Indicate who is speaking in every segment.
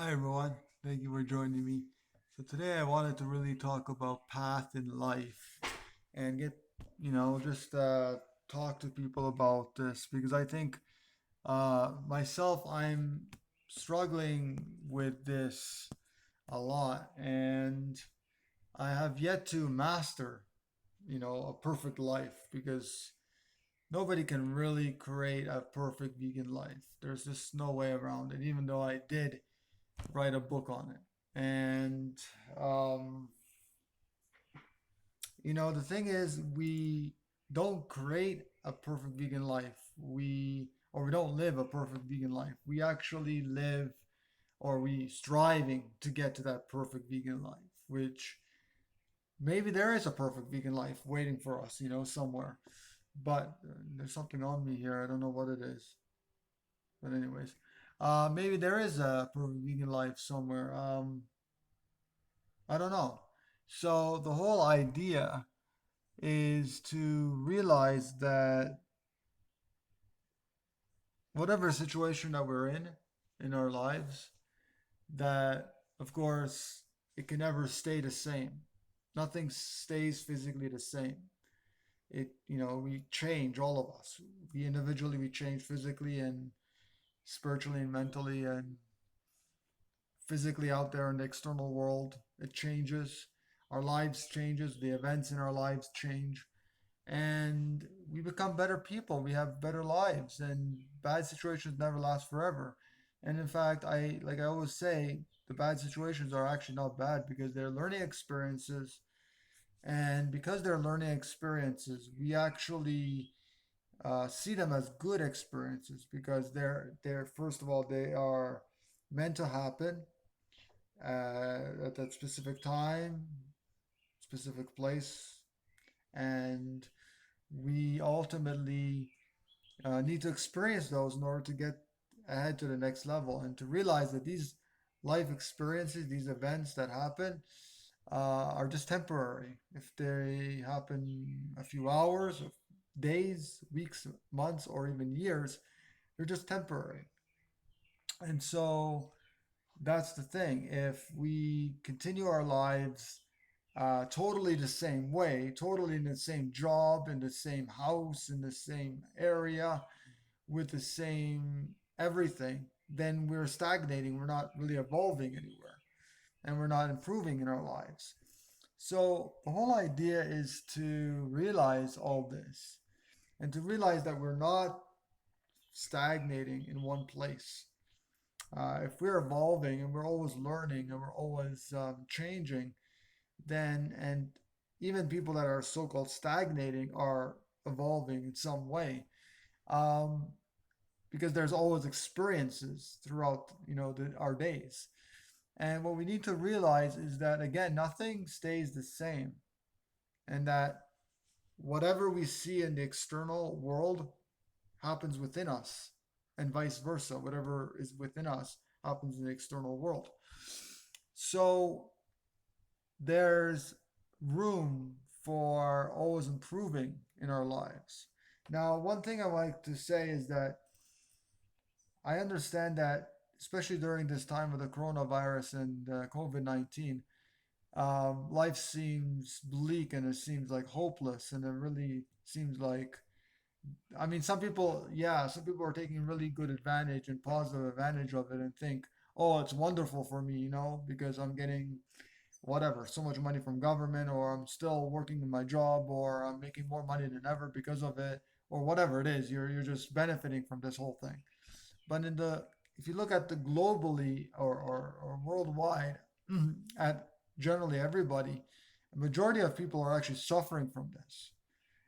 Speaker 1: Hi everyone, thank you for joining me. So today I wanted to really talk about path in life and just talk to people about this because I think myself I'm struggling with this a lot and I have yet to master, a perfect life because nobody can really create a perfect vegan life. There's just no way around it, even though I did write a book on it. And um, the thing is, we don't create a perfect vegan life. We don't live a perfect vegan life. We actually live, or we striving to get to that perfect vegan life, which maybe there is a perfect vegan life waiting for us, somewhere. But there's something on me here. I don't know what it is. But anyways, maybe there is a perfect vegan life somewhere. I don't know. So the whole idea is to realize that whatever situation that we're in our lives, that of course it can never stay the same. Nothing stays physically the same. We change, all of us. We individually, we change physically and spiritually and mentally and physically out there in the external world. It changes. Our lives changes. The events in our lives change and we become better people. We have better lives, and bad situations never last forever. And in fact, I always say, the bad situations are actually not bad because they're learning experiences, and because they're learning experiences, we actually see them as good experiences because they're first of all they are meant to happen at that specific time, specific place, and we ultimately need to experience those in order to get ahead to the next level and to realize that these life experiences, these events that happen, are just temporary. If they happen a few hours, days, weeks, months, or even years, they're just temporary. And so that's the thing. If we continue our lives totally the same way, totally in the same job, in the same house, in the same area, with the same everything, then we're stagnating. We're not really evolving anywhere and we're not improving in our lives. So the whole idea is to realize all this and to realize that we're not stagnating in one place. If we're evolving and we're always learning and we're always changing, then, and even people that are so called stagnating are evolving in some way. Um, because there's always experiences throughout our days, and what we need to realize is that again nothing stays the same, and that whatever we see in the external world happens within us, and vice versa, whatever is within us happens in the external world. So there's room for always improving in our lives. Now, one thing I like to say is that I understand that, especially during this time of the coronavirus and COVID 19, life seems bleak and it seems like hopeless. And it really seems like, I mean, some people are taking really good advantage and positive advantage of it and think, oh, it's wonderful for me, because I'm getting whatever, so much money from government, or I'm still working in my job, or I'm making more money than ever because of it, or whatever it is. You're just benefiting from this whole thing. But if you look at the globally or worldwide, at generally everybody, a majority of people are actually suffering from this.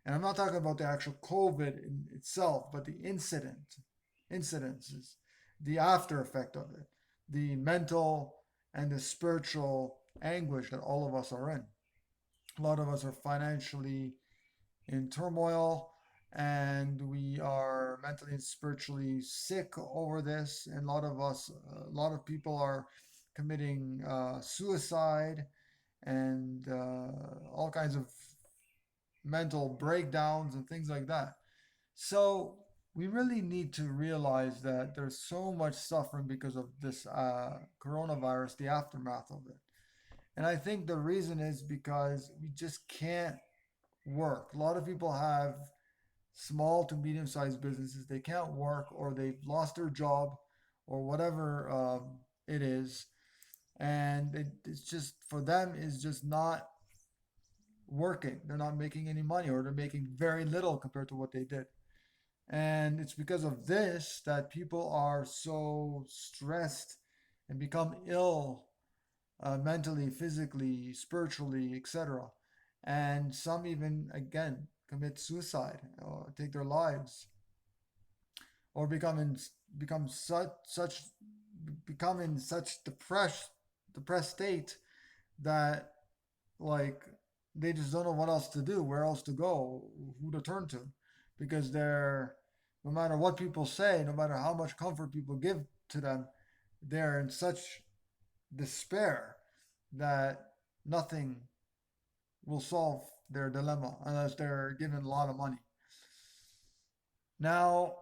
Speaker 1: And I'm not talking about the actual COVID in itself, but the incidences, the after effect of it, the mental and the spiritual anguish that all of us are in. A lot of us are financially in turmoil, and we are mentally and spiritually sick over this. And a lot of people are committing suicide and all kinds of mental breakdowns and things like that. So we really need to realize that there's so much suffering because of this coronavirus, the aftermath of it. And I think the reason is because we just can't work. A lot of people have small to medium sized businesses. They can't work, or they've lost their job, or whatever it is. And it's just, for them, is just not working. They're not making any money, or they're making very little compared to what they did. And it's because of this that people are so stressed and become ill, mentally, physically, spiritually, etc. And some even, again, commit suicide or take their lives, or become such become in such depressed state that, like, they just don't know what else to do, where else to go, who to turn to, because they're, no matter what people say, no matter how much comfort people give to them, they're in such despair that nothing will solve their dilemma unless they're given a lot of money. Now,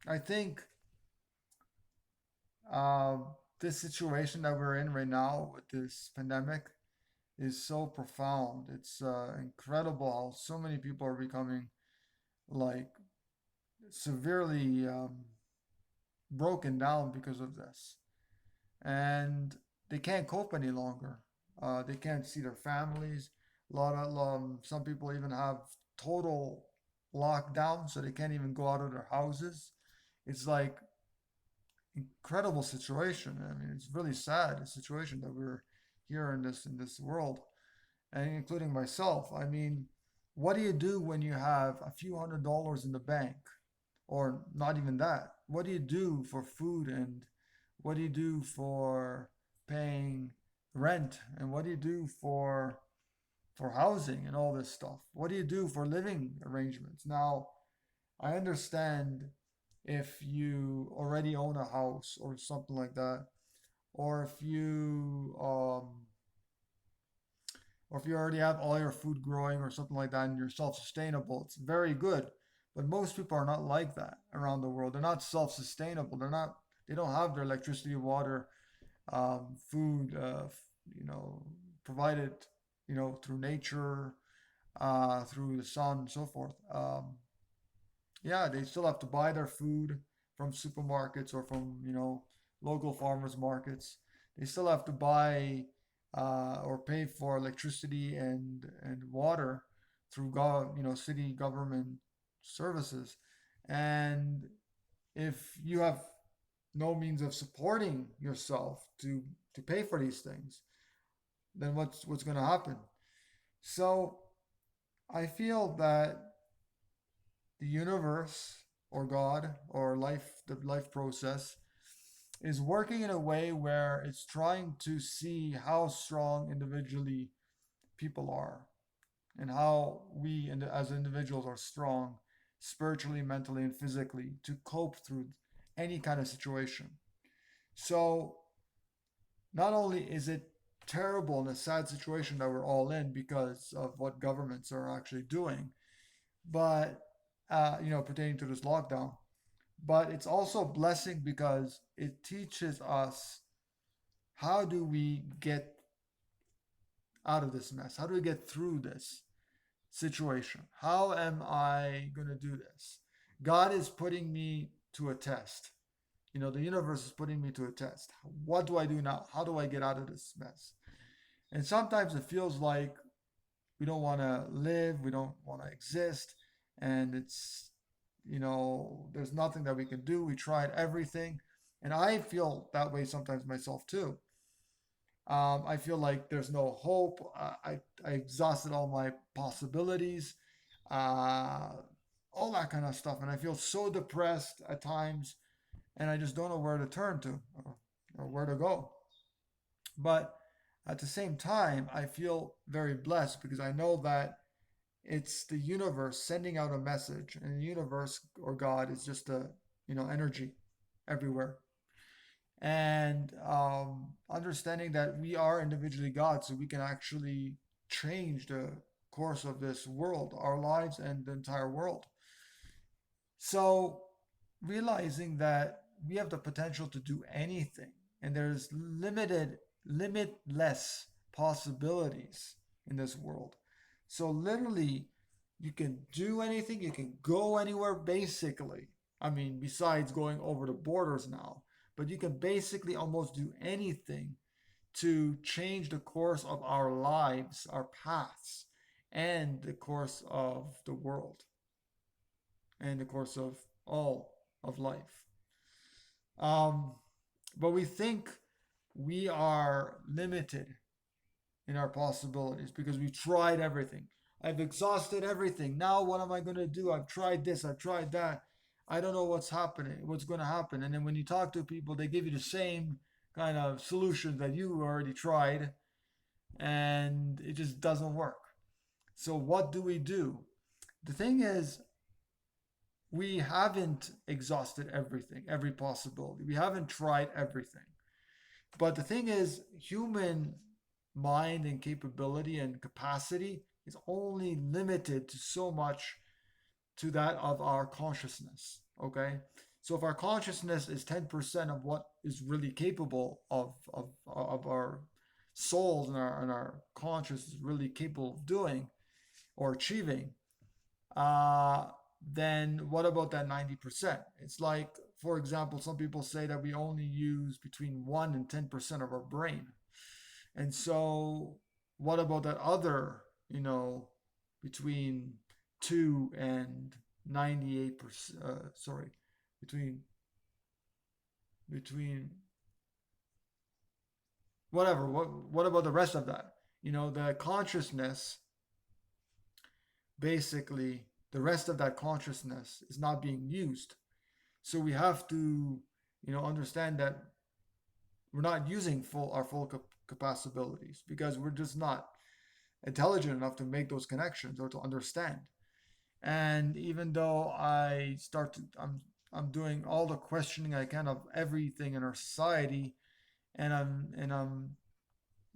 Speaker 1: I think uh, this situation that we're in right now with this pandemic is so profound. It's incredible how so many people are becoming, like, severely broken down because of this, and they can't cope any longer. They can't see their families. A lot of some people even have total lockdown, so they can't even go out of their houses. It's like incredible situation. I mean, it's really sad, the situation that we're here in this world, and including myself. I mean, what do you do when you have a few $100s in the bank, or not even that? What do you do for food, and what do you do for paying rent, and what do you do for housing and all this stuff? What do you do for living arrangements? Now, I understand if you already own a house or something like that, or if you already have all your food growing or something like that, and you're self-sustainable, it's very good. But most people are not like that around the world. They're not self-sustainable. They don't have their electricity, water, food, provided, through nature, through the sun and so forth. Yeah, they still have to buy their food from supermarkets or from, local farmers markets. They still have to buy or pay for electricity and water through city government services. And if you have no means of supporting yourself to pay for these things, then what's going to happen? So I feel that the universe, or God, or life, the life process, is working in a way where it's trying to see how strong individually people are, and how we as individuals are strong spiritually, mentally, and physically to cope through any kind of situation. So not only is it terrible and a sad situation that we're all in because of what governments are actually doing, but pertaining to this lockdown, but it's also a blessing because it teaches us, how do we get out of this mess? How do we get through this situation? How am I going to do this? God is putting me to a test. The universe is putting me to a test. What do I do now? How do I get out of this mess? And sometimes it feels like we don't want to live, we don't want to exist, and there's nothing that we can do. We tried everything. And I feel that way sometimes myself too. I feel like there's no hope. I exhausted all my possibilities, uh, all that kind of stuff. And I feel so depressed at times, and I just don't know where to turn to, or where to go. But at the same time, I feel very blessed because I know that it's the universe sending out a message, and the universe, or God, is just energy everywhere. And understanding that we are individually God, so we can actually change course of this world, our lives and the entire world. So realizing that we have the potential to do anything and there's limitless possibilities in this world. So literally you can do anything, you can go anywhere basically. I mean, besides going over the borders now, but you can basically almost do anything to change the course of our lives, our paths, and the course of the world, and the course of all of life. Um, but we think we are limited in our possibilities because we've tried everything. I've exhausted everything. Now what am I going to do? I've tried this, I've tried that. I don't know what's happening, what's going to happen. And then when you talk to people, they give you the same kind of solutions that you already tried, and it just doesn't work. So what do we do? The thing is, we haven't exhausted everything, every possibility. We haven't tried everything. But the thing is, human mind and capability and capacity is only limited to so much, to that of our consciousness. Okay? So if our consciousness is 10% of what is really capable of our souls, and our conscious is really capable of doing or achieving, uh, then what about that 90%? It's like, for example, some people say that we only use between 1 and 10% of our brain. And so, what about that other, between 2 and 98%? Sorry, between, between, whatever. What about the rest of that? The consciousness, basically, the rest of that consciousness is not being used. So we have to, understand that we're not using our full capabilities because we're just not intelligent enough to make those connections or to understand. And even though I'm doing all the questioning I can of everything in our society, and I'm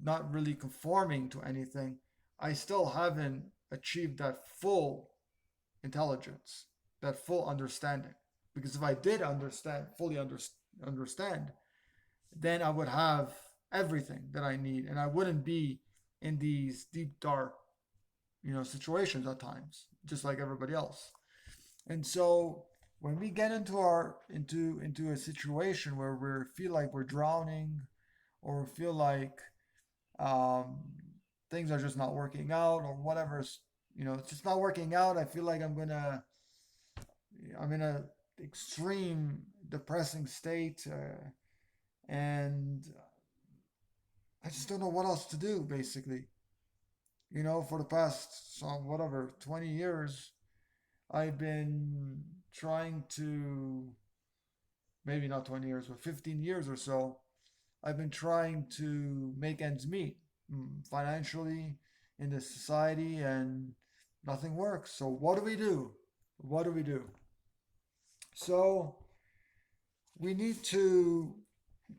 Speaker 1: not really conforming to anything, I still haven't achieved that full intelligence, that full understanding. Because if I did understand, then I would have everything that I need, and I wouldn't be in these deep, dark, situations at times, just like everybody else. And so when we get into a situation where we feel like we're drowning, or feel like um, things are just not working out, or whatever, it's just not working out. I feel like I'm in a extreme depressing state, and I just don't know what else to do. Basically, for the past some whatever 20 years, I've been trying to, maybe not 20 years, but 15 years or so. I've been trying to make ends meet, financially, in this society, and nothing works. So what do we do? What do we do? So we need to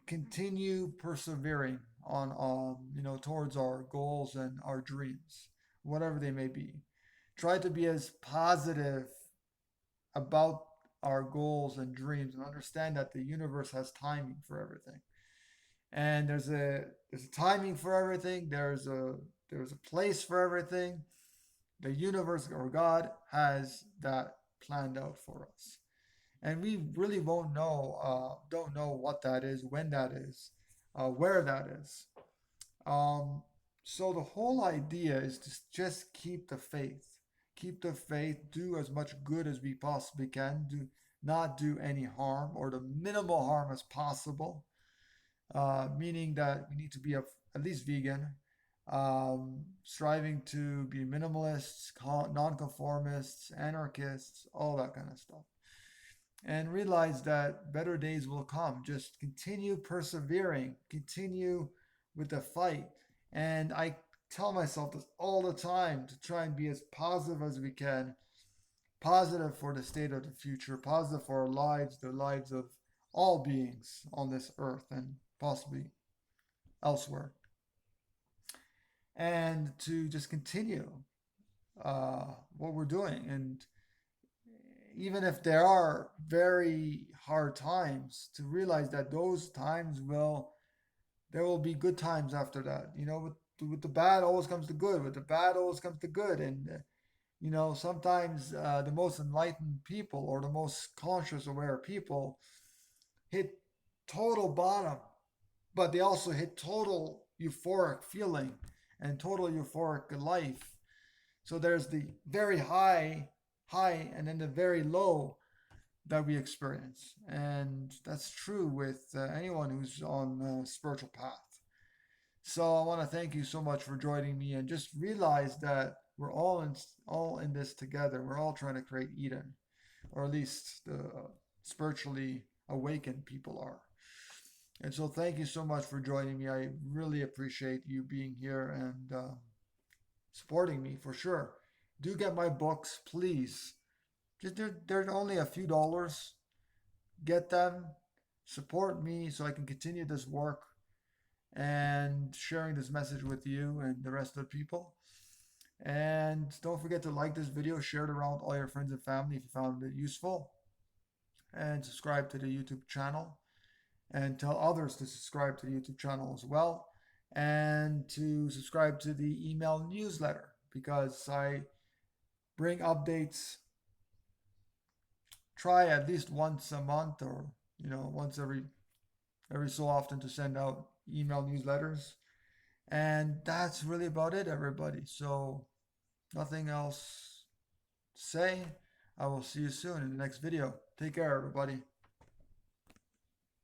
Speaker 1: continue persevering on, towards our goals and our dreams, whatever they may be. Try to be as positive about our goals and dreams, and understand that the universe has timing for everything. And there's a timing for everything. There's a place for everything. The universe, or God, has that planned out for us, and we really won't know, don't know what that is, when that is, where that is. Um, so the whole idea is to just keep the faith, do as much good as we possibly can, do not do any harm, or the minimal harm as possible. Meaning that we need to be at least vegan, striving to be minimalists, nonconformists, anarchists, all that kind of stuff, and realize that better days will come. Just continue persevering, continue with the fight. And I tell myself this all the time, to try and be as positive as we can, positive for the state of the future, positive for our lives, the lives of all beings on this earth and possibly elsewhere. And to just continue. what we're doing. And even if there are very hard times, to realize that those times will, there will be good times after that. You know, with the bad always comes the good. With the bad always comes the good. And you know, sometimes the most enlightened people or the most conscious, aware people hit total bottom, but they also hit total euphoric feeling and total euphoric life. So there's the very high, and then the very low that we experience. And that's true with anyone who's on a spiritual path. So I want to thank you so much for joining me, and just realize that we're all in this together. We're all trying to create Eden, or at least the spiritually awakened people are. And so thank you so much for joining me. I really appreciate you being here and supporting me for sure. Do get my books, please. Just they're only a few dollars. Get them, support me so I can continue this work and sharing this message with you and the rest of the people. And don't forget to like this video, share it around all your friends and family if you found it useful, and subscribe to the YouTube channel, and tell others to subscribe to the YouTube channel as well, and to subscribe to the email newsletter, because I bring updates, try at least once a month, or once every so often, to send out email newsletters. And that's really about it, everybody. So nothing else to say. I will see you soon in the next video. Take care, everybody.